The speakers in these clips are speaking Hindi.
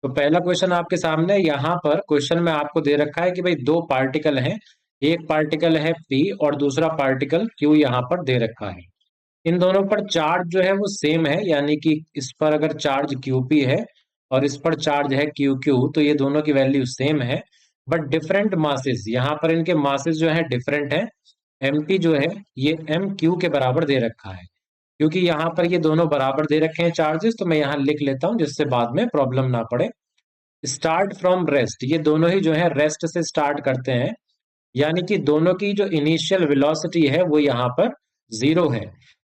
तो पहला क्वेश्चन आपके सामने, यहाँ पर क्वेश्चन में आपको दे रखा है कि भाई दो पार्टिकल हैं, एक पार्टिकल है P और दूसरा पार्टिकल Q यहाँ पर दे रखा है। इन दोनों पर चार्ज जो है वो सेम है, यानी कि इस पर अगर चार्ज QP है और इस पर चार्ज है QQ, तो ये दोनों की वैल्यू सेम है। बट डिफरेंट मासेस, यहाँ पर इनके मासेस जो है डिफरेंट है। MP जो है ये MQ के बराबर दे रखा है। क्योंकि यहाँ पर ये दोनों बराबर दे रखे हैं चार्जेस, तो मैं यहाँ लिख लेता हूँ जिससे बाद में प्रॉब्लम ना पड़े। स्टार्ट फ्रॉम रेस्ट, ये दोनों ही जो है रेस्ट से स्टार्ट करते हैं, यानी कि दोनों की जो इनिशियल वेलोसिटी है वो यहाँ पर जीरो है।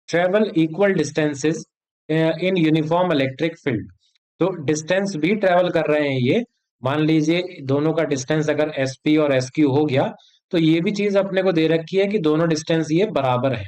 Travel equal distances in uniform electric field, तो डिस्टेंस भी ट्रेवल कर रहे हैं ये। मान लीजिए दोनों का डिस्टेंस अगर SP और SQ हो गया, तो ये भी चीज अपने को दे रखी है कि दोनों डिस्टेंस ये बराबर है।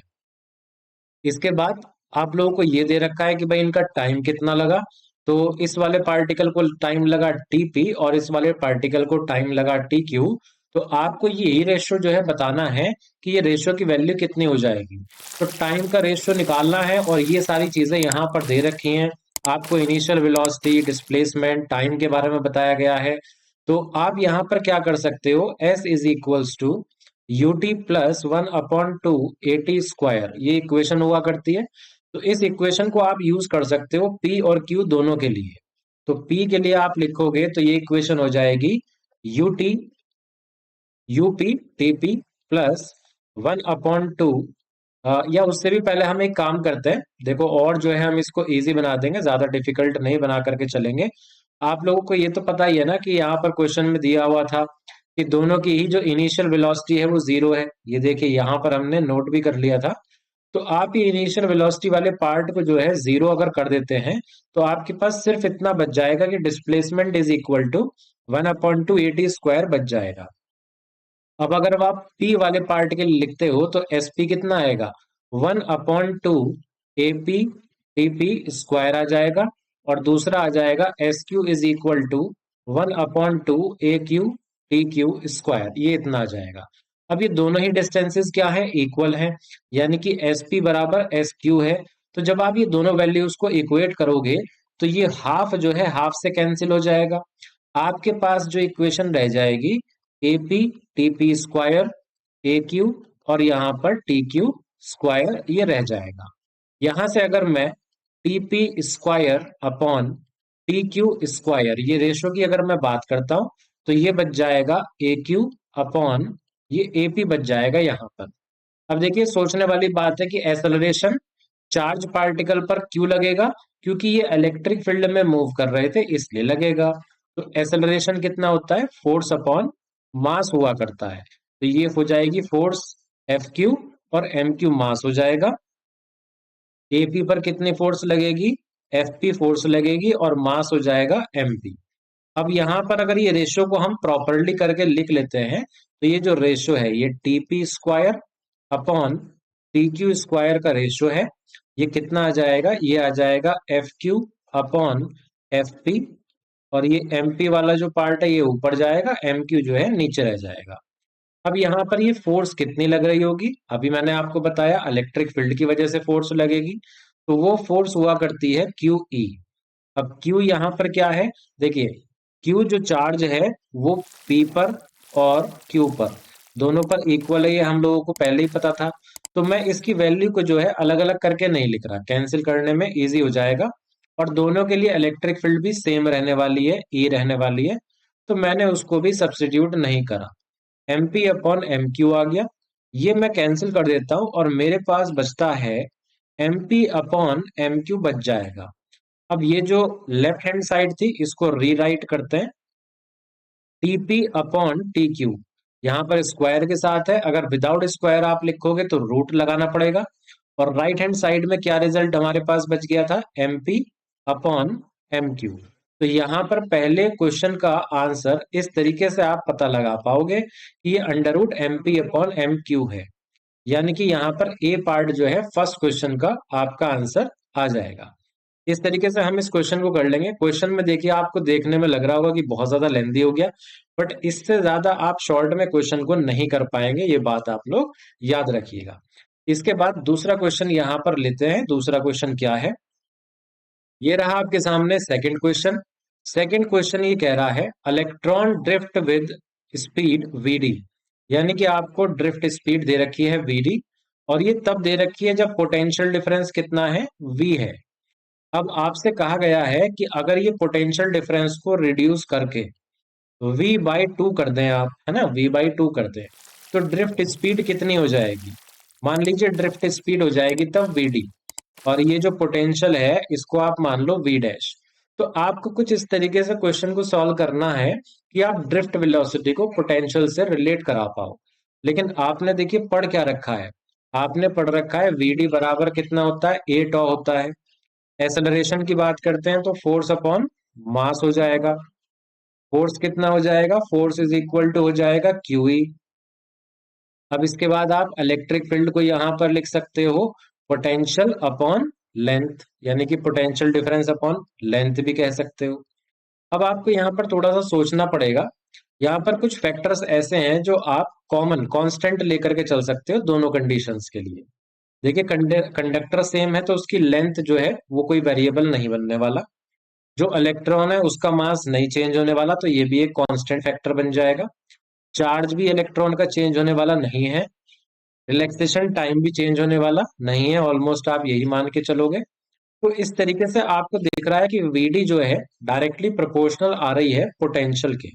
इसके बाद आप लोगों को ये दे रखा है कि भाई इनका टाइम कितना लगा। तो इस वाले पार्टिकल को टाइम लगा TP और इस वाले पार्टिकल को टाइम लगा TQ। तो आपको यही रेशियो जो है बताना है कि ये रेशियो की वैल्यू कितनी हो जाएगी। तो टाइम का रेशियो निकालना है और ये सारी चीजें यहाँ पर दे रखी हैं। आपको इनिशियल वेलोसिटी, डिस्प्लेसमेंट, टाइम के बारे में बताया गया है। तो आप यहाँ पर क्या कर सकते हो, S is equals to UT plus 1/2 AT square, ये इक्वेशन हुआ करती है। तो इस इक्वेशन को आप यूज कर सकते हो P और Q दोनों के लिए। तो P के लिए आप लिखोगे तो ये इक्वेशन हो जाएगी UT UP TP प्लस 1/2, या उससे भी पहले हम एक काम करते हैं, देखो और जो है हम इसको इजी बना देंगे, ज्यादा डिफिकल्ट नहीं बना करके चलेंगे। आप लोगों को ये तो पता ही है ना कि यहाँ पर क्वेश्चन में दिया हुआ था कि दोनों की ही जो इनिशियल वेलोसिटी है वो जीरो है। ये देखिए यहाँ पर हमने नोट भी कर लिया था। तो आप ये इनिशियल वेलोसिटी वाले पार्ट को जो है जीरो अगर कर देते हैं, तो आपके पास सिर्फ इतना बच जाएगा कि displacement is equal to 1/2 AT square बच जाएगा। अब अगर आप P वाले पार्ट के लिए लिखते हो तो SP कितना आएगा, 1/2 AP TP स्क्वायर आ जाएगा। और दूसरा आ जाएगा SQ is equal to 1/2 AQ TQ square, ये इतना आ जाएगा। अब ये दोनों ही डिस्टेंसेस क्या है, इक्वल है, यानी कि SP बराबर SQ है। तो जब आप ये दोनों वैल्यूज को इक्वेट करोगे, तो ये हाफ जो है हाफ से कैंसिल हो जाएगा। आपके पास जो इक्वेशन रह जाएगी AP TP स्क्वायर AQ और यहाँ पर TQ स्क्वायर, ये रह जाएगा। यहां से अगर मैं TP square upon TQ square, ये रेशो की अगर मैं बात करता हूं, तो ये बच जाएगा AQ अपॉन ये AP बच जाएगा यहाँ पर। अब देखिए सोचने वाली बात है कि एक्सेलरेशन चार्ज पार्टिकल पर क्यों लगेगा, क्योंकि ये इलेक्ट्रिक फील्ड में मूव कर रहे थे इसलिए लगेगा। तो एक्सेलरेशन कितना होता है, फोर्स अपॉन मास हुआ करता है। तो ये हो जाएगी फोर्स FQ और MQ मास हो जाएगा। AP पर कितनी फोर्स लगेगी, FP फोर्स लगेगी और मास हो जाएगा MP। अब यहाँ पर अगर ये रेशियो को हम प्रॉपरली करके लिख लेते हैं, तो ये जो रेशियो है ये TP square upon TQ square का रेशियो है। ये कितना आ जाएगा, ये आ जाएगा FQ अपॉन FP। और ये MP वाला जो पार्ट है ये ऊपर जाएगा, MQ जो है नीचे रह जाएगा। अब यहाँ पर ये फोर्स कितनी लग रही होगी, अभी मैंने आपको बताया इलेक्ट्रिक फील्ड की वजह से फोर्स लगेगी। तो वो फोर्स हुआ करती है QE। अब Q यहाँ पर क्या है, देखिए Q जो चार्ज है वो P पर और Q पर दोनों पर इक्वल है, ये हम लोगों को पहले ही पता था। तो मैं इसकी वैल्यू को जो है अलग अलग करके नहीं लिख रहा, कैंसिल करने में इजी हो जाएगा। और दोनों के लिए इलेक्ट्रिक फील्ड भी सेम रहने वाली है, E रहने वाली है। तो मैंने उसको भी सब्स्टिट्यूट नहीं करा, MP अपॉन MQ आ गया। ये मैं कैंसिल कर देता हूं और मेरे पास बचता है MP अपॉन MQ बच जाएगा। अब ये जो लेफ्ट हैंड साइड थी इसको रीराइट करते हैं, TP अपॉन TQ, यहाँ पर स्क्वायर के साथ है, अगर विदाउट स्क्वायर आप लिखोगे तो रूट लगाना पड़ेगा। और राइट हैंड साइड में क्या रिजल्ट हमारे पास बच गया था, MP अपॉन MQ। तो यहाँ पर पहले क्वेश्चन का आंसर इस तरीके से आप पता लगा पाओगे कि ये under root MP upon MQ है, यानी कि यहाँ पर ए पार्ट जो है फर्स्ट क्वेश्चन का आपका आंसर आ जाएगा। इस तरीके से हम इस क्वेश्चन को कर लेंगे। क्वेश्चन में देखिए आपको देखने में लग रहा होगा कि बहुत ज्यादा लेंथी हो गया, बट इससे ज्यादा आप शॉर्ट में क्वेश्चन को नहीं कर पाएंगे, ये बात आप लोग याद रखिएगा। इसके बाद दूसरा क्वेश्चन यहाँ पर लेते हैं। दूसरा क्वेश्चन क्या है, ये रहा आपके सामने सेकंड क्वेश्चन। सेकंड क्वेश्चन ये कह रहा है electron drift with speed VD, यानी कि आपको ड्रिफ्ट स्पीड दे रखी है वीडी, और ये तब दे रखी है जब पोटेंशियल डिफरेंस कितना है, वी है। अब आपसे कहा गया है कि अगर ये पोटेंशियल डिफरेंस को रिड्यूस करके वी बाई टू कर दें आप, है ना, वी बाई टू कर दें, तो ड्रिफ्ट स्पीड कितनी हो जाएगी। मान लीजिए ड्रिफ्ट स्पीड हो जाएगी तब वी डी, और ये जो पोटेंशियल है इसको आप मान लो वी डैश। तो आपको कुछ इस तरीके से क्वेश्चन को सॉल्व करना है कि आप ड्रिफ्ट वेलोसिटी को पोटेंशियल से रिलेट करा पाओ। लेकिन आपने देखिए पढ़ क्या रखा है, आपने पढ़ रखा है वीडी बराबर कितना होता है, ए टॉ होता है। एक्सेलरेशन की बात करते हैं तो फोर्स अपॉन मास हो जाएगा। फोर्स कितना हो जाएगा, फोर्स इज इक्वल टू हो जाएगा क्यूई। अब इसके बाद आप इलेक्ट्रिक फील्ड को यहां पर लिख सकते हो पोटेंशियल अपॉन लेंथ, यानी कि पोटेंशियल डिफरेंस अपॉन लेंथ भी कह सकते हो। अब आपको यहाँ पर थोड़ा सा सोचना पड़ेगा। यहाँ पर कुछ फैक्टर्स ऐसे हैं जो आप कॉमन कांस्टेंट लेकर के चल सकते हो दोनों कंडीशंस के लिए। देखिए कंडक्टर सेम है तो उसकी लेंथ जो है वो कोई वेरिएबल नहीं बनने वाला। जो इलेक्ट्रॉन है उसका मास नहीं चेंज होने वाला, तो ये भी एक कांस्टेंट फैक्टर बन जाएगा। चार्ज भी इलेक्ट्रॉन का चेंज होने वाला नहीं है। रिलैक्सेशन टाइम भी चेंज होने वाला नहीं है, ऑलमोस्ट आप यही मान के चलोगे। तो इस तरीके से आपको दिख रहा है कि वीडी जो है डायरेक्टली प्रोपोर्शनल आ रही है पोटेंशियल के।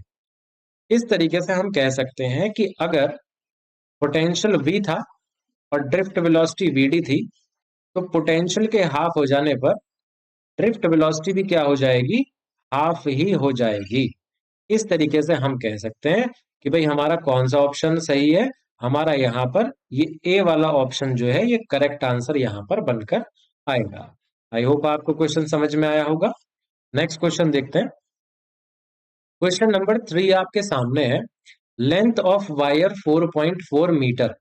इस तरीके से हम कह सकते हैं कि अगर पोटेंशियल वी था और ड्रिफ्ट वेलोसिटी वीडी थी, तो पोटेंशियल के हाफ हो जाने पर ड्रिफ्ट वेलोसिटी भी क्या हो जाएगी, हाफ ही हो जाएगी। इस तरीके से हम कह सकते हैं कि भाई हमारा कौन सा ऑप्शन सही है। हमारा यहाँ पर ये ए वाला ऑप्शन जो है ये करेक्ट आंसर यहाँ पर बनकर आएगा। आई होप आपको क्वेश्चन समझ में आया होगा। नेक्स्ट क्वेश्चन देखते हैं। क्वेश्चन नंबर 3 आपके सामने है। Length of wire 4.4 metre.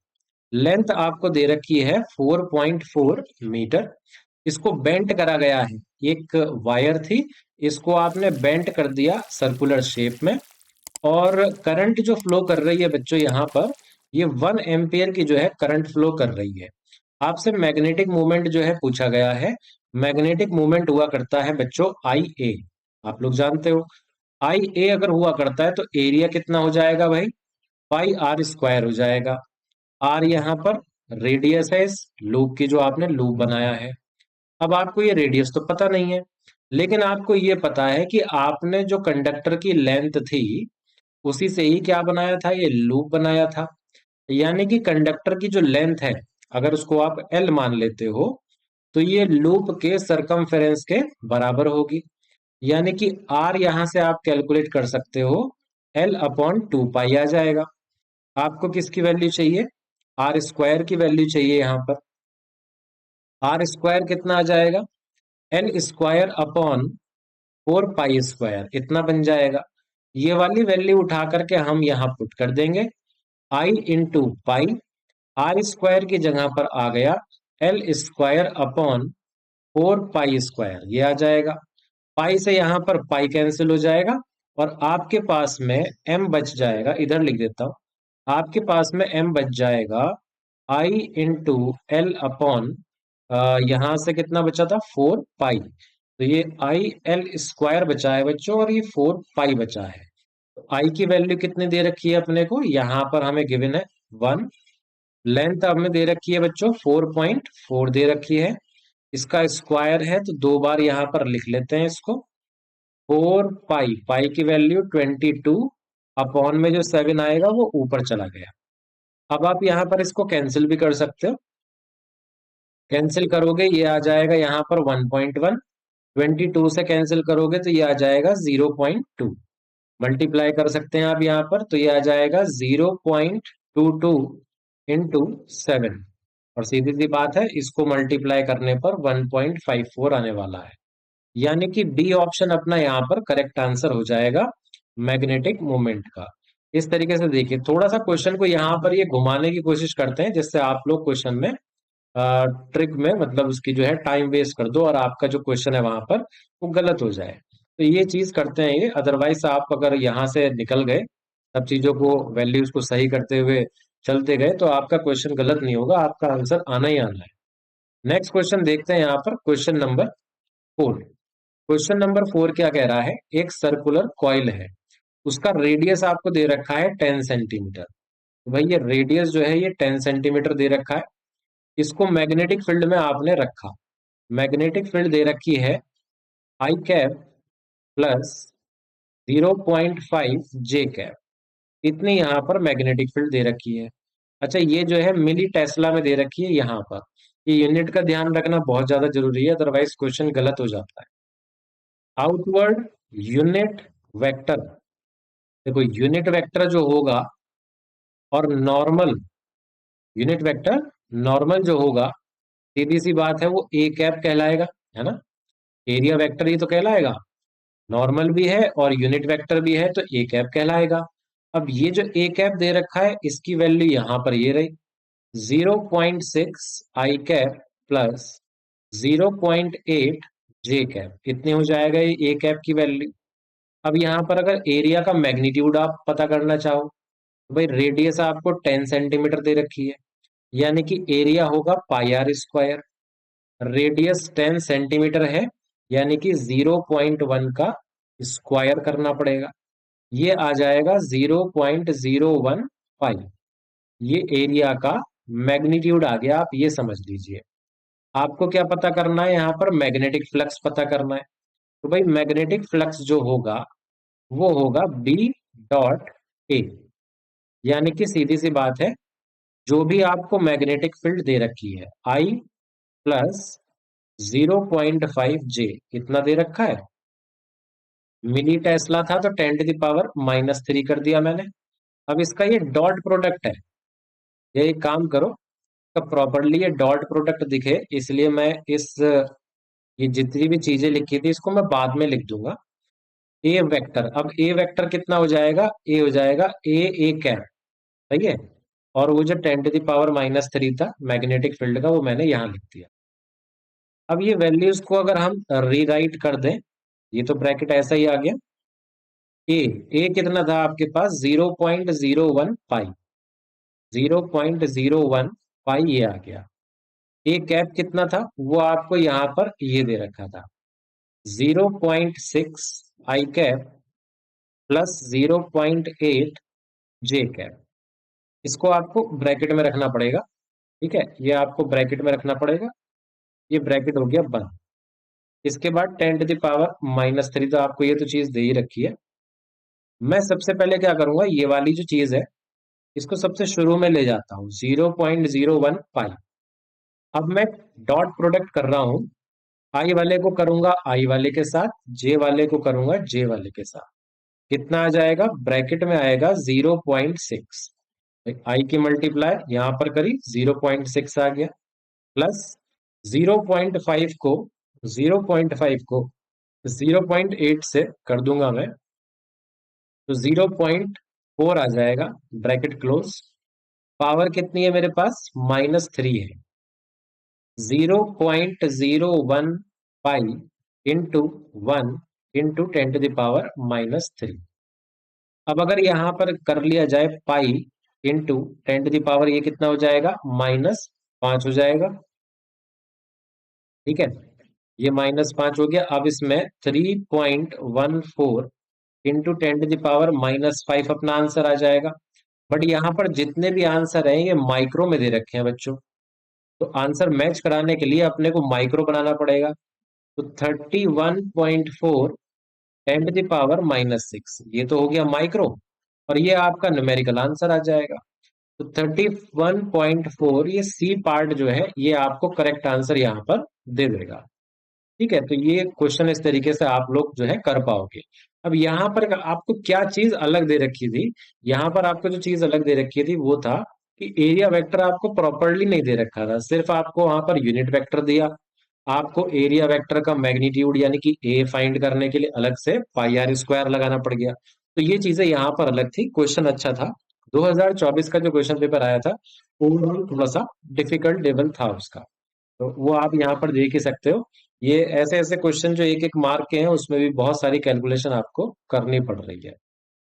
Length आपको दे रखी है 4.4 मीटर। इसको बेंट करा गया है। एक वायर थी, इसको आपने बेंट कर दिया सर्कुलर शेप में, और करंट जो फ्लो कर रही है बच्चों यहाँ पर, ये 1 एम्पियर की जो है करंट फ्लो कर रही है। आपसे मैग्नेटिक मूवमेंट जो है पूछा गया है। मैग्नेटिक मूवमेंट हुआ करता है बच्चों आई ए, आप लोग जानते हो। आई ए अगर हुआ करता है तो एरिया कितना हो जाएगा भाई, पाई आर स्क्वायर हो जाएगा। आर यहाँ पर रेडियस है इस लूप की जो आपने लूप बनाया है। अब आपको ये रेडियस तो पता नहीं है, लेकिन आपको ये पता है कि आपने जो कंडक्टर की लेंथ थी उसी से ही क्या बनाया था, ये लूप बनाया था। यानी कि कंडक्टर की जो लेंथ है अगर उसको आप एल मान लेते हो, तो ये लूप के सरकमफेरेंस के बराबर होगी। यानी कि आर यहां से आप कैलकुलेट कर सकते हो, एल अपॉन टू पाई आ जाएगा। आपको किसकी वैल्यू चाहिए, आर स्क्वायर की वैल्यू चाहिए। यहाँ पर आर स्क्वायर कितना आ जाएगा, L square upon 4 pi square इतना बन जाएगा। ये वाली वैल्यू उठा करके हम यहाँ पुट कर देंगे, आई इंटू पाई। आर स्क्वायर की जगह पर आ गया L square upon 4 pi square, ये आ जाएगा। पाई से यहाँ पर पाई कैंसिल हो जाएगा, और आपके पास में m बच जाएगा, इधर लिख देता हूं। आपके पास में m बच जाएगा आई इंटू एल अपॉन, यहां से कितना बचा था, 4 पाई। तो ये आई एल स्क्वायर बचा है बच्चों, और ये 4 पाई बचा है। तो आई की वैल्यू कितनी दे रखी है अपने को, यहाँ पर हमें गिवन है 1। लेंथ हमें दे रखी है बच्चों 4.4 दे रखी है। इसका स्क्वायर है तो दो बार यहाँ पर लिख लेते हैं इसको। 4 पाई, पाई की वैल्यू 22, अपॉन में जो 7 आएगा वो ऊपर चला गया। अब आप यहाँ पर इसको कैंसिल भी कर सकते हो। कैंसिल करोगे ये आ जाएगा यहाँ पर 1.1। 22 से कैंसिल करोगे तो ये आ जाएगा 0.2। मल्टीप्लाई कर सकते हैं आप यहाँ पर, तो ये आ जाएगा 0.22 इंटू 7, और सीधी सी बात है इसको मल्टीप्लाई करने पर 1.54 आने वाला है। यानी कि डी ऑप्शन अपना यहाँ पर करेक्ट आंसर हो जाएगा मैग्नेटिक मोमेंट का। इस तरीके से देखिए, थोड़ा सा क्वेश्चन को यहाँ पर ये घुमाने की कोशिश करते हैं जिससे आप लोग क्वेश्चन में ट्रिक में मतलब उसकी जो है टाइम वेस्ट कर दो और आपका जो क्वेश्चन है वहां पर वो गलत हो जाए। तो ये चीज करते हैं ये, अदरवाइज आप अगर यहाँ से निकल गए सब चीजों को वैल्यूज को सही करते हुए चलते गए तो आपका क्वेश्चन गलत नहीं होगा, आपका आंसर आना ही आना है। नेक्स्ट क्वेश्चन देखते हैं यहाँ पर, क्वेश्चन नंबर 4। क्वेश्चन नंबर 4 क्या कह रहा है, एक सर्कुलर कॉइल है, उसका रेडियस आपको दे रखा है 10 सेंटीमीटर। तो भाई ये रेडियस जो है ये 10 सेंटीमीटर दे रखा है। इसको मैग्नेटिक फील्ड में आपने रखा, मैग्नेटिक फील्ड दे रखी है आई कैप प्लस 0.5 जे कैप, इतनी यहाँ पर मैग्नेटिक फील्ड दे रखी है। अच्छा ये जो है मिली टेस्ला में दे रखी है यहाँ पर। ये यूनिट का ध्यान रखना बहुत ज्यादा जरूरी है, अदरवाइज क्वेश्चन गलत हो जाता है। आउटवर्ड यूनिट वेक्टर, देखो यूनिट वेक्टर जो होगा और नॉर्मल यूनिट वेक्टर नॉर्मल जो होगा, सीधी सी बात है वो ए कैप कहलाएगा, है ना। एरिया वेक्टर ही तो कहलाएगा, नॉर्मल भी है और यूनिट वेक्टर भी है तो ए कैप कहलाएगा। अब ये जो ए कैप दे रखा है इसकी वैल्यू यहां पर ये रही 0.6 आई कैप प्लस 0.8 जे कैप, इतने हो जाएगा ये ए कैप की वैल्यू। अब यहाँ पर अगर एरिया का मैग्नीट्यूड आप पता करना चाहो तो भाई रेडियस आपको 10 सेंटीमीटर दे रखी है, यानी कि एरिया होगा पाई आर स्क्वायर। रेडियस 10 सेंटीमीटर है, यानी कि 0.1 का स्क्वायर करना पड़ेगा, ये आ जाएगा 0.015। ये एरिया का मैग्नीट्यूड आ गया, आप ये समझ लीजिए। आपको क्या पता करना है, यहाँ पर मैग्नेटिक फ्लक्स पता करना है। तो भाई मैग्नेटिक फ्लक्स जो होगा वो होगा बी डॉट ए, यानी कि सीधी सी बात है, जो भी आपको मैग्नेटिक फील्ड दे रखी है आई प्लस 0.5 जे, इतना दे रखा है। मिली टेस्ला था तो 10⁻³ कर दिया मैंने। अब इसका ये डॉट प्रोडक्ट है, ये एक काम करो, तो प्रॉपरली ये डॉट प्रोडक्ट दिखे इसलिए मैं इस ये जितनी भी चीजें लिखी थी इसको मैं बाद में लिख दूंगा। ए वेक्टर, अब ए वेक्टर कितना हो जाएगा, ए हो जाएगा ए कैप, सही है। और वो जो 10⁻³ था मैग्नेटिक फील्ड का वो मैंने यहाँ लिख दिया। अब ये वैल्यूज को अगर हम रीराइट कर दें, ये तो ब्रैकेट ऐसा ही आ गया। ए ए कितना था आपके पास 0.01 पाई, 0.01 पाई ये आ गया। ए कैप कितना था वो आपको यहाँ पर ये दे रखा था 0.6 आई कैप प्लस 0.8 जे कैप। इसको आपको ब्रैकेट में रखना पड़ेगा, ठीक है, ये आपको ब्रैकेट में रखना पड़ेगा। ये ब्रैकेट हो गया बंद। इसके बाद 10⁻³ तो आपको ये तो चीज दे ही रखी है। मैं सबसे पहले क्या करूंगा, ये वाली जो चीज है इसको सबसे शुरू में ले जाता हूँ 0.01 पाई। अब मैं डॉट प्रोडक्ट कर रहा हूं, आई वाले को करूंगा आई वाले के साथ, जे वाले को करूंगा जे वाले के साथ। कितना आ जाएगा, ब्रैकेट में आएगा 0.6, आई की मल्टीप्लाई यहां पर करी 0.6 आ गया, प्लस 0.5 को 0.8 से कर दूंगा मैं, तो 0.4 आ जाएगा, ब्रैकेट क्लोज। पावर कितनी है मेरे पास, -3 है। 0.01 पाई इंटू 1 इंटू 10⁻³ अब अगर यहां पर कर लिया जाए पाई इंटू 10⁻, ये कितना हो जाएगा, -5 हो जाएगा, ठीक है। ये -5 हो गया। अब इसमें 3.14 इंटू 10⁻⁻5 अपना आंसर आ जाएगा। बट यहाँ पर जितने भी आंसर हैं ये माइक्रो में दे रखे हैं बच्चों, तो आंसर मैच कराने के लिए अपने को माइक्रो बनाना पड़ेगा। तो 31.4 10⁻⁻6 ये तो हो गया माइक्रो, और ये आपका न्यूमेरिकल आंसर आ जाएगा। तो 31.4 ये सी पार्ट जो है ये आपको करेक्ट आंसर यहाँ पर दे देगा, ठीक है। तो ये क्वेश्चन इस तरीके से आप लोग जो है कर पाओगे। अब यहाँ पर आपको क्या चीज अलग दे रखी थी, यहाँ पर आपको जो चीज अलग दे रखी थी वो था कि एरिया वेक्टर आपको प्रॉपरली नहीं दे रखा था, सिर्फ आपको वहां पर यूनिट वेक्टर दिया। आपको एरिया वेक्टर का मैग्नीट्यूड यानी कि ए फाइंड करने के लिए अलग से पाई आर स्क्वायर लगाना पड़ गया। तो ये चीजें यहाँ पर अलग थी। क्वेश्चन अच्छा था, 2024 का जो क्वेश्चन पेपर आया था ओवरऑल थोड़ा सा डिफिकल्ट लेवल था उसका, तो वो आप यहाँ पर देख ही सकते हो। ये ऐसे ऐसे क्वेश्चन जो एक एक मार्क के हैं उसमें भी बहुत सारी कैलकुलेशन आपको करनी पड़ रही है।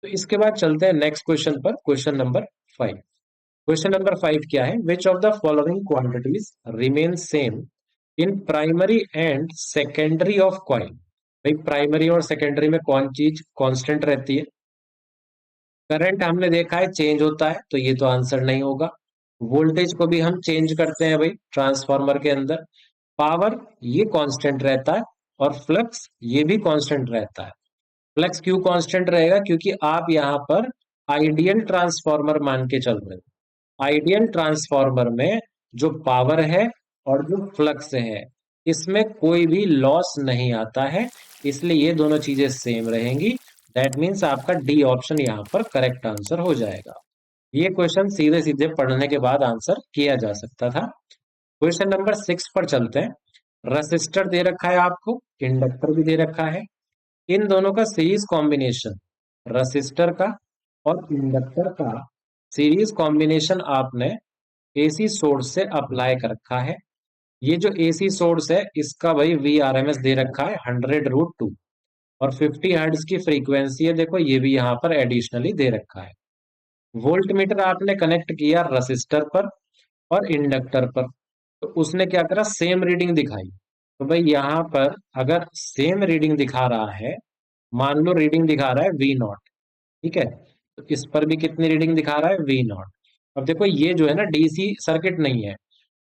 तो इसके बाद चलते हैं नेक्स्ट क्वेश्चन पर, क्वेश्चन नंबर 5। क्वेश्चन नंबर 5 क्या है, which of the following quantities remain same in primary and secondary of coil. भाई प्राइमरी और सेकेंडरी में कौन चीज कांस्टेंट रहती है? करंट हमने देखा है चेंज होता है, तो ये तो आंसर नहीं होगा। वोल्टेज को भी हम चेंज करते हैं भाई ट्रांसफार्मर के अंदर। पावर ये कांस्टेंट रहता है, और फ्लक्स ये भी कांस्टेंट रहता है। फ्लक्स क्यों कांस्टेंट रहेगा? क्योंकि आप यहाँ पर आइडियल ट्रांसफार्मर मान के चल रहे हो। आइडियल ट्रांसफार्मर में जो पावर है और जो फ्लक्स है, इसमें कोई भी लॉस नहीं आता है, इसलिए ये दोनों चीजें सेम रहेंगी। दैट मीन्स आपका डी ऑप्शन यहाँ पर करेक्ट आंसर हो जाएगा। ये क्वेश्चन सीधे सीधे पढ़ने के बाद आंसर किया जा सकता था। क्वेश्चन नंबर 6 पर चलते हैं। रसिस्टर दे रखा है आपको, इंडक्टर भी दे रखा है। इन दोनों का सीरीज कॉम्बिनेशन, रसिस्टर का और इंडक्टर का सीरीज कॉम्बिनेशन आपने एसी सोर्स से अप्लाई कर रखा है। ये जो एसी सोर्स है इसका भाई वी आर एम एस दे रखा है 100√2, और 50 हर्ट्ज की फ्रीक्वेंसी है, देखो ये भी यहाँ पर एडिशनली दे रखा है। वोल्ट मीटर आपने कनेक्ट किया रसिस्टर पर और इंडक्टर पर, तो उसने क्या करा, सेम रीडिंग दिखाई। तो भाई यहाँ पर अगर सेम रीडिंग दिखा रहा है, मान लो रीडिंग दिखा रहा है V0, ठीक है, तो इस पर भी कितनी रीडिंग दिखा रहा है, V0। अब देखो ये जो है ना डीसी सर्किट नहीं है।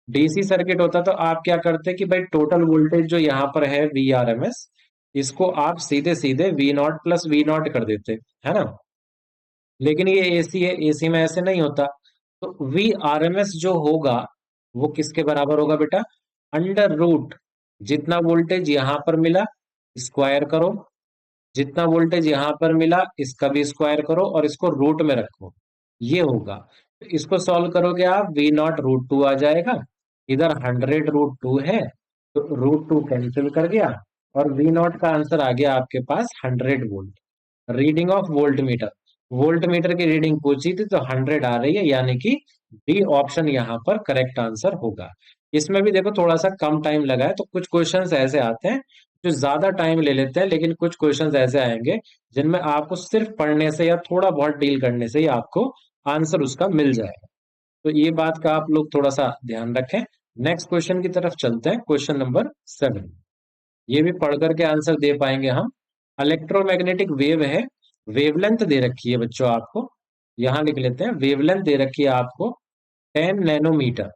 डीसी सर्किट होता तो आप क्या करते कि भाई टोटल वोल्टेज जो यहाँ पर है Vrms, इसको आप सीधे सीधे V0 + V0 कर देते, है ना। लेकिन ये एसी है, एसी में ऐसे नहीं होता। तो Vrms जो होगा वो किसके बराबर होगा बेटा, √, जितना वोल्टेज यहां पर मिला स्क्वायर करो, जितना वोल्टेज यहां पर मिला इसका भी स्क्वायर करो, और इसको रूट में रखो, ये होगा। तो इसको सॉल्व करोगे आप, V0√2 आ जाएगा। इधर 100√2 है, तो √2 कैंसिल कर गया, और V0 का आंसर आ गया आपके पास 100 volt. Reading of volt meter, volt meter की रीडिंग पूछी थी तो 100 आ रही है, यानी कि डी ऑप्शन यहाँ पर करेक्ट आंसर होगा। इसमें भी देखो थोड़ा सा कम टाइम लगा है, तो कुछ क्वेश्चंस ऐसे आते हैं जो ज्यादा टाइम ले लेते हैं, लेकिन कुछ क्वेश्चंस ऐसे आएंगे जिनमें आपको सिर्फ पढ़ने से या थोड़ा बहुत डील करने से ही आपको आंसर उसका मिल जाएगा। तो ये बात का आप लोग थोड़ा सा ध्यान रखें। नेक्स्ट क्वेश्चन की तरफ चलते हैं, क्वेश्चन नंबर 7। ये भी पढ़ करके आंसर दे पाएंगे हम। इलेक्ट्रोमैग्नेटिक वेव है, वेवलेंथ दे रखी है बच्चों आपको, यहां लिख लेते हैं, वेवलेंथ दे रखी है आपको 10 नैनोमीटर।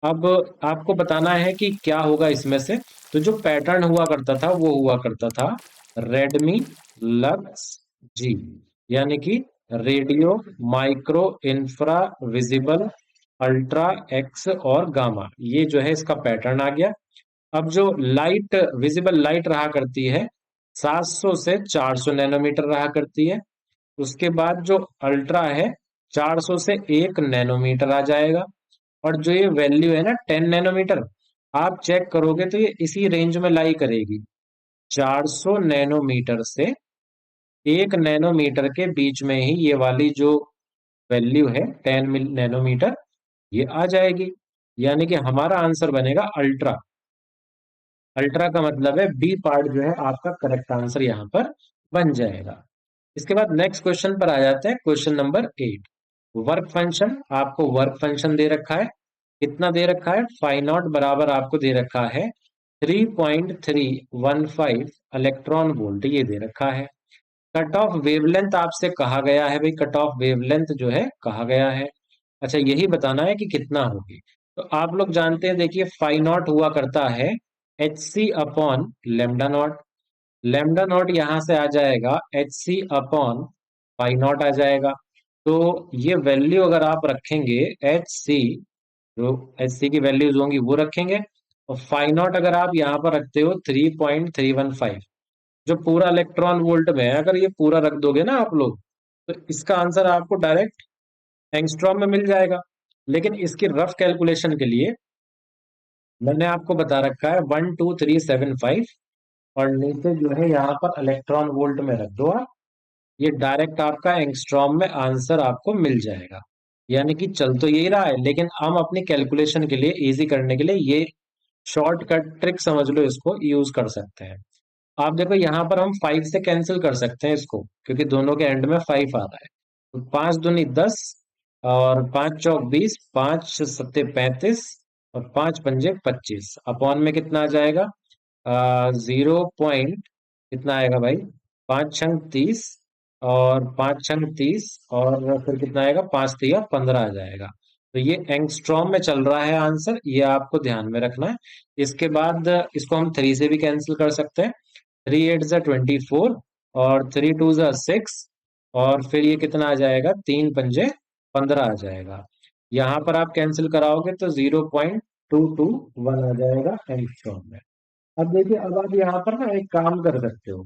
अब आपको बताना है कि क्या होगा इसमें से। तो जो पैटर्न हुआ करता था वो हुआ करता था रेडमी, लक्स, जी, यानी कि radio, micro, infra, visible, ultra, x और गामा, ये जो है इसका पैटर्न आ गया। अब जो लाइट, विजिबल लाइट रहा करती है 700 से 400 नैनोमीटर रहा करती है। उसके बाद जो अल्ट्रा है 400 से 1 नैनोमीटर आ जाएगा। और जो ये वैल्यू है ना 10 नैनोमीटर, आप चेक करोगे तो ये इसी रेंज में लाई करेगी। 400 नैनोमीटर से 1 नैनोमीटर के बीच में ही ये वाली जो वैल्यू है 10 नैनोमीटर, ये आ जाएगी। यानी कि हमारा आंसर बनेगा अल्ट्रा। अल्ट्रा का मतलब है बी पार्ट जो है आपका करेक्ट आंसर यहाँ पर बन जाएगा। इसके बाद नेक्स्ट क्वेश्चन पर आ जाते हैं, क्वेश्चन नंबर 8। वर्क फंक्शन, आपको वर्क फंक्शन दे रखा है, कितना दे रखा है, फाइ नॉट बराबर आपको दे रखा है 3.315 इलेक्ट्रॉन वोल्ट, ये दे रखा है। कट ऑफ वेवलेंथ आपसे कहा गया है भाई, कट ऑफ वेवलेंथ जो है कहा गया है। अच्छा यही बताना है कि कितना होगी। तो आप लोग जानते हैं, देखिए फाइ नॉट हुआ करता है HC/λ0। लैम्डा नॉट यहां से आ जाएगा HC/φ0 आ जाएगा। तो ये वैल्यू अगर आप रखेंगे HC, जो HC की वैल्यूज होंगी वो रखेंगे, और फाइ नॉट अगर आप यहाँ पर रखते हो 3.315, जो पूरा इलेक्ट्रॉन वोल्ट में है, अगर ये पूरा रख दोगे ना आप लोग, तो इसका आंसर आपको डायरेक्ट एंगस्ट्रॉम में मिल जाएगा। लेकिन इसकी रफ कैलकुलेशन के लिए मैंने आपको बता रखा है 12375, और नीचे जो है यहाँ पर इलेक्ट्रॉन वोल्ट में रख दो आप, ये डायरेक्ट आपका एंगस्ट्रॉम में आंसर आपको मिल जाएगा। यानी कि चल तो यही रहा है, लेकिन हम अपनी कैलकुलेशन के लिए इजी करने के लिए ये शॉर्टकट ट्रिक समझ लो, इसको यूज कर सकते हैं। आप देखो यहाँ पर हम 5 से कैंसिल कर सकते हैं इसको, क्योंकि दोनों के एंड में 5 आ रहा है। तो 5 दूनी 10, और 5 चौक 20, 5 सत्ते 35, और 5 पंजे 25, अपॉन में कितना आ जाएगा, 0.0 कितना आएगा भाई? 5 छंग 30, और 5 छंग 30, और फिर कितना आएगा? 5 तिया 15 आ जाएगा। तो ये एंगस्ट्रॉम में चल रहा है आंसर, ये आपको ध्यान में रखना है। इसके बाद इसको हम 3 से भी कैंसिल कर सकते हैं। 3 8 ज़ा 24, और 3 2 ज़ा 6, और फिर ये कितना आ जाएगा? 3 पंजे 15 आ जाएगा। यहाँ पर आप कैंसिल कराओगे तो 0.221 आ जाएगा एंगस्ट्रॉम में। अब देखिए, अब आप यहाँ पर ना एक काम कर सकते हो।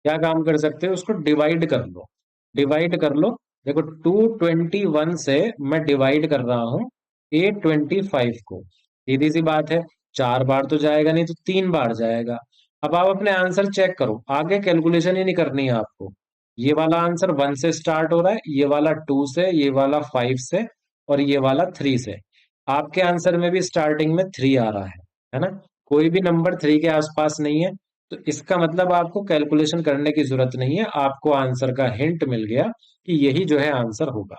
क्या काम कर सकते हो? उसको डिवाइड कर लो। डिवाइड कर लो। देखो, 221 से मैं डिवाइड कर रहा हूँ 825 को। सीधी सी बात है, 4 बार तो जाएगा नहीं, तो 3 बार जाएगा। अब आप अपने आंसर चेक करो, आगे कैलकुलेशन ही नहीं करनी है आपको। ये वाला आंसर 1 से स्टार्ट हो रहा है, ये वाला 2 से, ये वाला 5 से, और ये वाला 3 से। आपके आंसर में भी स्टार्टिंग में 3 आ रहा है ना? कोई भी नंबर 3 के आसपास नहीं है। तो इसका मतलब आपको कैलकुलेशन करने की जरूरत नहीं है, आपको आंसर का हिंट मिल गया कि यही जो है आंसर होगा।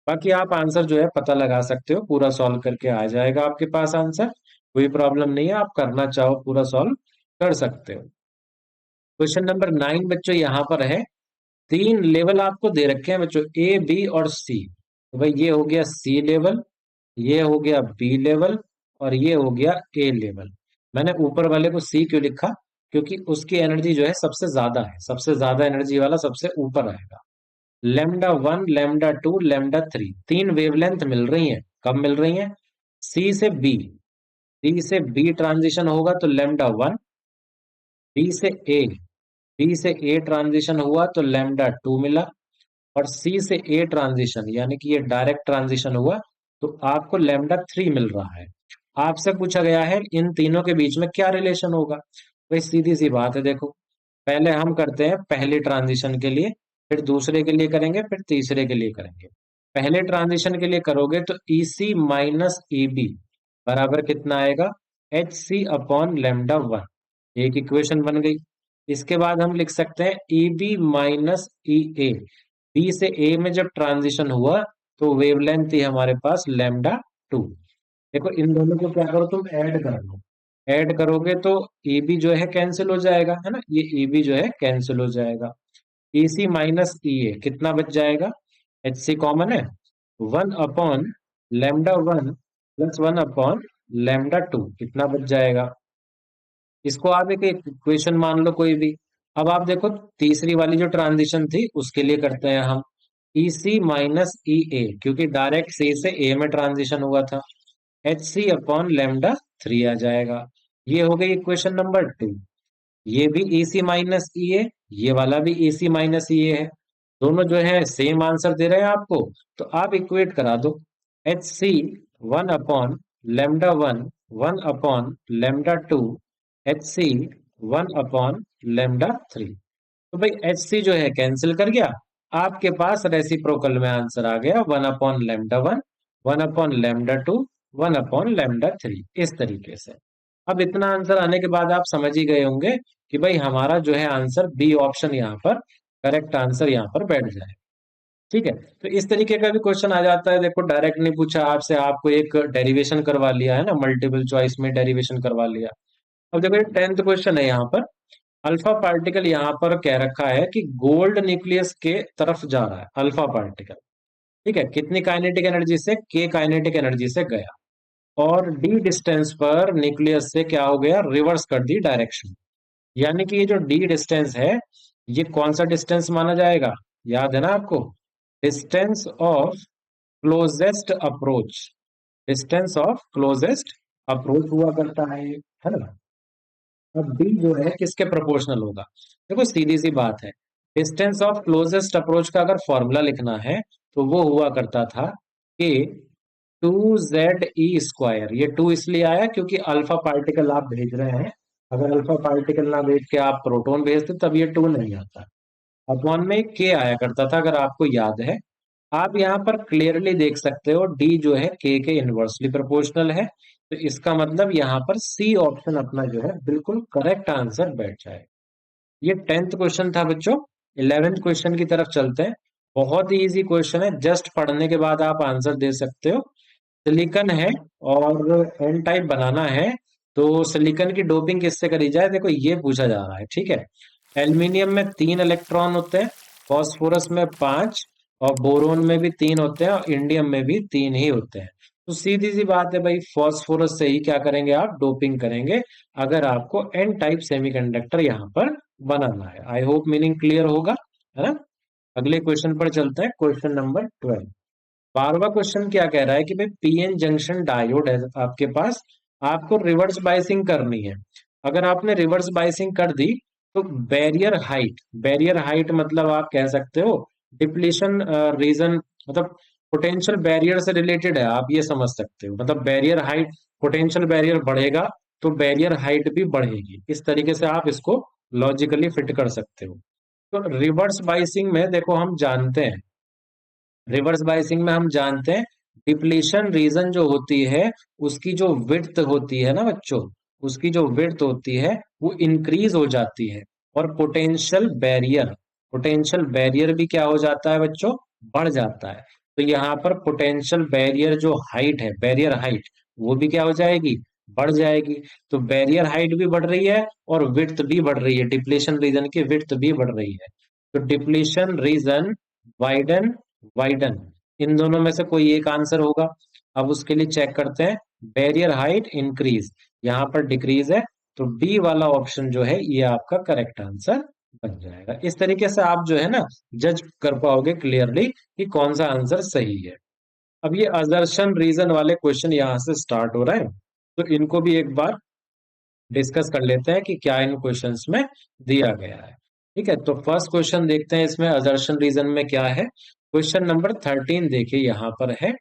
बाकी आप आंसर जो है पता लगा सकते हो, पूरा सॉल्व करके आ जाएगा आपके पास आंसर। कोई प्रॉब्लम नहीं है, आप करना चाहो पूरा सॉल्व कर सकते हो। क्वेश्चन नंबर 9 बच्चों यहाँ पर है। 3 लेवल आपको दे रखे हैं बच्चों, ए बी और सी। तो भाई ये हो गया सी लेवल, ये हो गया बी लेवल, और ये हो गया ए लेवल। मैंने ऊपर वाले को सी क्यों लिखा? क्योंकि उसकी एनर्जी जो है सबसे ज्यादा है, सबसे ज्यादा एनर्जी वाला सबसे ऊपर आएगा। λ1, λ2, λ3, 3 वेवलेंथ मिल रही हैं। कब मिल रही हैं? सी से बी। सी से बी ट्रांजिशन होगा तो λ1। बी से ए, बी से ए ट्रांजिशन हुआ तो λ2 मिला। और सी से ए ट्रांजिशन, यानी कि ये डायरेक्ट ट्रांजिशन हुआ, तो आपको λ3 मिल रहा है। आपसे पूछा गया है इन तीनों के बीच में क्या रिलेशन होगा। भाई सीधी सी बात है, देखो, पहले हम करते हैं पहले ट्रांजिशन के लिए, फिर दूसरे के लिए करेंगे, फिर तीसरे के लिए करेंगे। पहले ट्रांजिशन के लिए करोगे तो ई सी माइनस ई बी बराबर कितना आएगा? H C upon λ1। एक इक्वेशन बन गई। इसके बाद हम लिख सकते हैं ई बी माइनस ई ए। बी से ए में जब ट्रांजिशन हुआ तो वेवलेंथ थी हमारे पास λ2। देखो, इन दोनों को क्या करो, तुम ऐड कर लो। ऐड करोगे तो ए बी जो है कैंसिल हो जाएगा, है ना? ये ए बी जो है कैंसिल हो जाएगा। ई सी माइनस ई ए कितना बच जाएगा? एच सी कॉमन है, 1/λ1 प्लस 1/λ2 कितना बच जाएगा? इसको आप एक इक्वेशन मान लो कोई भी। अब आप देखो, तीसरी वाली जो ट्रांजिशन थी उसके लिए करते हैं हम। ई सी माइनस ई ए, क्योंकि डायरेक्ट सी से ए में ट्रांजिशन हुआ था। एच सी अपॉन λ3 आ जाएगा। ये हो गई इक्वेशन नंबर 2। ये भी ई सी माइनस ई ए, ये वाला भी ई सी माइनस ई ए है। दोनों जो है सेम आंसर दे रहे हैं आपको, तो आप इक्वेट करा दो। H C 1/λ1, 1/λ2, H C 1/λ3। तो भाई एच सी जो है कैंसिल कर गया, आपके पास रेसिप्रोकल में आंसर आ गया 1/λ1, 1/λ2, 1/λ3, इस तरीके से। अब इतना आंसर आने के बाद आप समझ ही गए होंगे कि भाई हमारा जो है आंसर बी ऑप्शन यहाँ पर करेक्ट आंसर यहाँ पर बैठ जाए। ठीक है, तो इस तरीके का भी क्वेश्चन आ जाता है। देखो, डायरेक्ट नहीं पूछा आपसे, आपको एक डेरिवेशन करवा लिया है ना, मल्टीपल चॉइस में डेरिवेशन करवा लिया। अब देखो, ये 10th क्वेश्चन है यहाँ पर। अल्फा पार्टिकल यहाँ पर कह रखा है कि गोल्ड न्यूक्लियस के तरफ जा रहा है अल्फा पार्टिकल। ठीक है, कितनी काइनेटिक एनर्जी से? के काइनेटिक एनर्जी से गया, और डी डिस्टेंस पर न्यूक्लियस से क्या हो गया? रिवर्स कर दी डायरेक्शन। यानी कि ये जो डी डिस्टेंस है, ये कौन सा डिस्टेंस माना जाएगा? याद है ना आपको? Distance of closest approach. Distance of closest approach हुआ करता है ना? अब डी जो है किसके प्रोपोर्शनल होगा? देखो, सीधी सी बात है, डिस्टेंस ऑफ क्लोजेस्ट अप्रोच का अगर फॉर्मूला लिखना है तो वो हुआ करता था कि 2ZE²। ये 2 इसलिए आया क्योंकि अल्फा पार्टिकल आप भेज रहे हैं। अगर अल्फा पार्टिकल ना भेज के आप प्रोटॉन भेजते तब ये 2 नहीं आता। अपॉन में के आया करता था, अगर आपको याद है। आप यहाँ पर क्लियरली देख सकते हो डी जो है के इनवर्सली प्रोपोर्शनल है। तो इसका मतलब यहाँ पर सी ऑप्शन अपना जो है बिल्कुल करेक्ट आंसर बैठ जाए। ये 10th क्वेश्चन था बच्चों। 11th क्वेश्चन की तरफ चलते हैं। बहुत ही इजी क्वेश्चन है, जस्ट पढ़ने के बाद आप आंसर दे सकते हो। सिलिकॉन है और एन टाइप बनाना है, तो सिलिकॉन की डोपिंग किससे करी जाए, देखो ये पूछा जा रहा है। ठीक है, एल्यूमिनियम में 3 इलेक्ट्रॉन होते हैं, फॉस्फोरस में 5, और बोरोन में भी 3 होते हैं, और इंडियम में भी 3 ही होते हैं। तो सीधी सी बात है भाई, फॉस्फोरस से ही क्या करेंगे आप, डोपिंग करेंगे, अगर आपको एन टाइप सेमीकंडक्टर यहाँ पर बनाना है। आई होप मीनिंग क्लियर होगा, है ना। अगले क्वेश्चन पर चलते हैं, क्वेश्चन नंबर 12। 12वां क्वेश्चन क्या कह रहा है कि भाई पीएन जंक्शन डायोड है आपके पास, आपको रिवर्स बाइसिंग करनी है। अगर आपने रिवर्स बाइसिंग कर दी तो बैरियर हाइट मतलब आप कह सकते हो डिप्लीशन रीजन, मतलब पोटेंशियल बैरियर से रिलेटेड है, आप ये समझ सकते हो। मतलब बैरियर हाइट, पोटेंशियल बैरियर बढ़ेगा तो बैरियर हाइट भी बढ़ेगी। इस तरीके से आप इसको लॉजिकली फिट कर सकते हो। तो रिवर्स बाइसिंग में देखो हम जानते हैं, रिवर्स बाइसिंग में हम जानते हैं डिप्लीशन रीजन जो होती है उसकी जो विड्थ होती है ना बच्चों, उसकी जो विड्थ होती है वो इंक्रीज हो जाती है, और पोटेंशियल बैरियर भी क्या हो जाता है बच्चों, बढ़ जाता है। तो यहाँ पर पोटेंशियल बैरियर जो हाइट है, बैरियर हाइट, वो भी क्या हो जाएगी, बढ़ जाएगी। तो बैरियर हाइट भी बढ़ रही है और विड्थ भी बढ़ रही है, डिप्लीशन रीजन की विड्थ भी बढ़ रही है। तो डिप्लीशन रीजन वाइडन, वाइडन, इन दोनों में से कोई एक आंसर होगा। अब उसके लिए चेक करते हैं, बैरियर हाइट इंक्रीज, यहाँ पर डिक्रीज है, तो बी वाला ऑप्शन जो है ये आपका करेक्ट आंसर बन जाएगा। इस तरीके से आप जो है ना जज कर पाओगे क्लियरली कि कौन सा आंसर सही है। अब ये असर्शन रीजन वाले क्वेश्चन यहाँ से स्टार्ट हो रहे हैं, तो इनको भी एक बार डिस्कस कर लेते हैं कि क्या इन क्वेश्चंस में दिया गया है। ठीक है, तो फर्स्ट क्वेश्चन देखते हैं इसमें असर्शन रीजन में क्या है। क्वेश्चन नंबर 13 देखिए यहाँ पर है।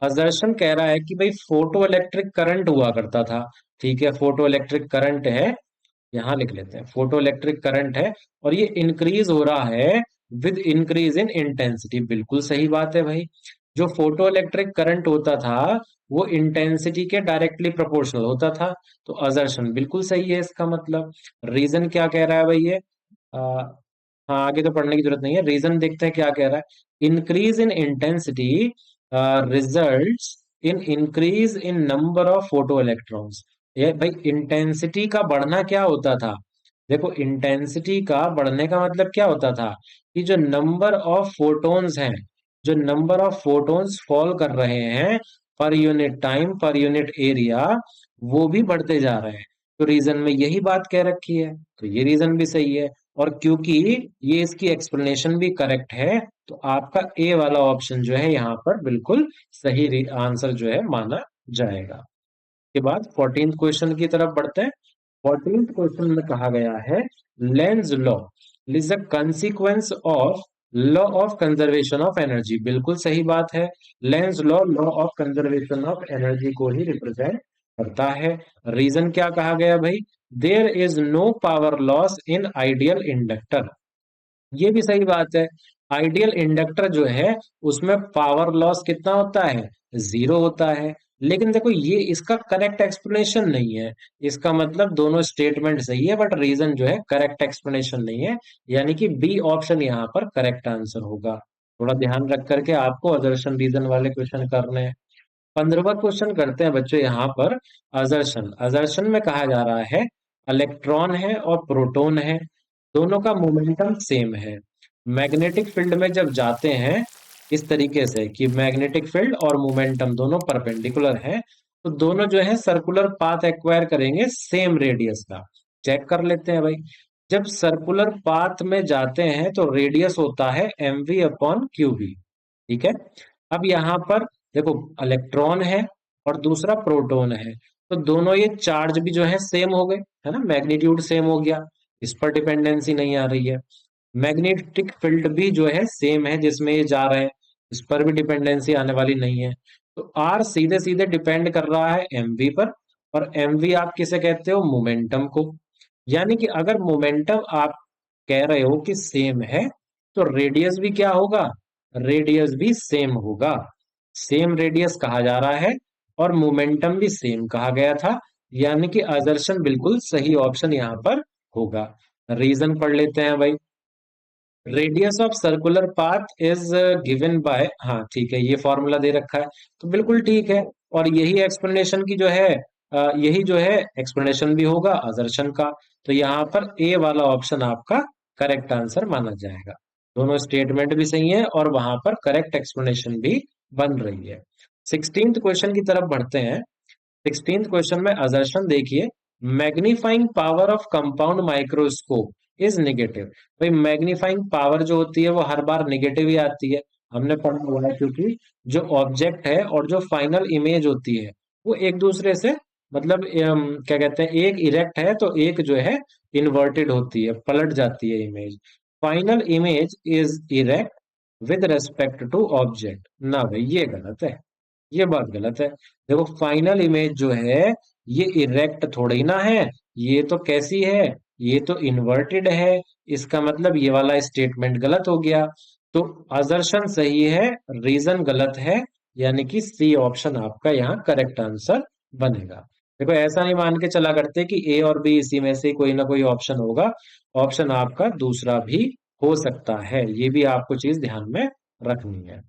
असर्शन कह रहा है कि भाई फोटो इलेक्ट्रिक करंट हुआ करता था। ठीक है, फोटो इलेक्ट्रिक करंट है, यहाँ लिख लेते हैं फोटो इलेक्ट्रिक करंट है, और ये इंक्रीज हो रहा है विद इंक्रीज इन इंटेंसिटी। बिल्कुल सही बात है भाई, जो फोटो इलेक्ट्रिक करंट होता था वो इंटेंसिटी के डायरेक्टली प्रोपोर्शनल होता था। तो असर्शन बिल्कुल सही है इसका मतलब। रीजन क्या कह रहा है भाई ये, आ, हाँ आगे तो पढ़ने की जरूरत नहीं है, रीजन देखते हैं क्या कह रहा है। Increase in intensity results in increase in number of photo electrons. ये भाई इंटेंसिटी का बढ़ना क्या होता था, देखो इंटेंसिटी का बढ़ने का मतलब क्या होता था कि जो नंबर ऑफ फोटोन्स हैं, जो नंबर ऑफ फोटोन्स फॉल कर रहे हैं per unit time, per unit area, वो भी बढ़ते जा रहे हैं। तो रीजन में यही बात कह रखी है, तो ये रीजन भी सही है। और क्योंकि ये इसकी एक्सप्लेनेशन भी करेक्ट है, तो आपका ए वाला ऑप्शन जो है यहाँ पर बिल्कुल सही आंसर जो है माना जाएगा। के बाद 14th क्वेश्चन की तरफ बढ़ते हैं। 14th क्वेश्चन में कहा गया है Lenz law is a consequence of law of conservation of energy. बिल्कुल सही बात है, Lenz law law of conservation of energy को ही रिप्रेजेंट करता है। रीजन क्या कहा गया भाई, there is no power loss in ideal inductor. ये भी सही बात है, आइडियल इंडक्टर जो है उसमें पावर लॉस कितना होता है, 0 होता है। लेकिन देखो ये इसका करेक्ट एक्सप्लेनेशन नहीं है, इसका मतलब दोनों स्टेटमेंट सही है बट रीजन जो है करेक्ट एक्सप्लेनेशन नहीं है, यानी कि बी ऑप्शन यहाँ पर करेक्ट आंसर होगा। थोड़ा ध्यान रख करके आपको अदर्शन रीजन वाले क्वेश्चन करने हैं। 15वां क्वेश्चन करते हैं बच्चों यहाँ पर। अजर्शन, अजर्शन में कहा जा रहा है इलेक्ट्रॉन है और प्रोटॉन है, दोनों का मोमेंटम सेम है। मैग्नेटिक फील्ड में जब जाते हैं इस तरीके से कि मैग्नेटिक फील्ड और मोमेंटम दोनों परपेंडिकुलर हैं, तो दोनों जो है सर्कुलर पाथ एक्वायर करेंगे सेम रेडियस का। चेक कर लेते हैं भाई, जब सर्कुलर पाथ में जाते हैं तो रेडियस होता है mv अपॉन क्यूबी। ठीक है, अब यहाँ पर देखो इलेक्ट्रॉन है और दूसरा प्रोटॉन है, तो दोनों ये चार्ज भी जो है सेम हो गए, है ना, मैग्नीट्यूड सेम हो गया, इस पर डिपेंडेंसी नहीं आ रही है। मैग्नेटिक फील्ड भी जो है सेम है जिसमें ये जा रहे हैं, इस पर भी डिपेंडेंसी आने वाली नहीं है। तो आर सीधे सीधे डिपेंड कर रहा है एमवी पर, और एमवी आप किसे कहते हो, मोमेंटम को। यानी कि अगर मोमेंटम आप कह रहे हो कि सेम है, तो रेडियस भी क्या होगा, रेडियस भी सेम होगा। सेम रेडियस कहा जा रहा है और मोमेंटम भी सेम कहा गया था, यानी कि असर्शन बिल्कुल सही ऑप्शन यहाँ पर होगा। रीजन पढ़ लेते हैं भाई। Radius of circular path is given by, हाँ ठीक है, ये फॉर्मूला दे रखा है, तो बिल्कुल ठीक है। और यही एक्सप्लेनेशन की जो है यही जो है एक्सप्लेनेशन भी होगा असर्शन का। तो यहाँ पर ए वाला ऑप्शन आपका करेक्ट आंसर माना जाएगा। दोनों स्टेटमेंट भी सही है और वहां पर करेक्ट एक्सप्लेनेशन भी बन रही है। 16th क्वेश्चन की तरफ बढ़ते हैं। 16th क्वेश्चन में असर्शन देखिए, magnifying power of compound microscope is negative. भाई मैग्नीफाइंग पावर जो होती है वो हर बार नेगेटिव ही आती है, हमने पढ़ा हुआ है, क्योंकि जो ऑब्जेक्ट है और जो फाइनल इमेज होती है वो एक दूसरे से मतलब क्या कहते हैं, एक इरेक्ट है तो एक जो है इन्वर्टेड होती है, पलट जाती है image. Final image is erect with respect to object ना, भाई ये गलत है, ये बात गलत है। देखो फाइनल इमेज जो है ये इरेक्ट थोड़ी ना है, ये तो कैसी है, ये तो इन्वर्टेड है। इसका मतलब ये वाला स्टेटमेंट गलत हो गया। तो असर्शन सही है, रीजन गलत है, यानी कि सी ऑप्शन आपका यहाँ करेक्ट आंसर बनेगा। देखो ऐसा नहीं मान के चला करते कि ए और बी इसी में से कोई ना कोई ऑप्शन होगा, ऑप्शन आपका दूसरा भी हो सकता है, ये भी आपको चीज ध्यान में रखनी है।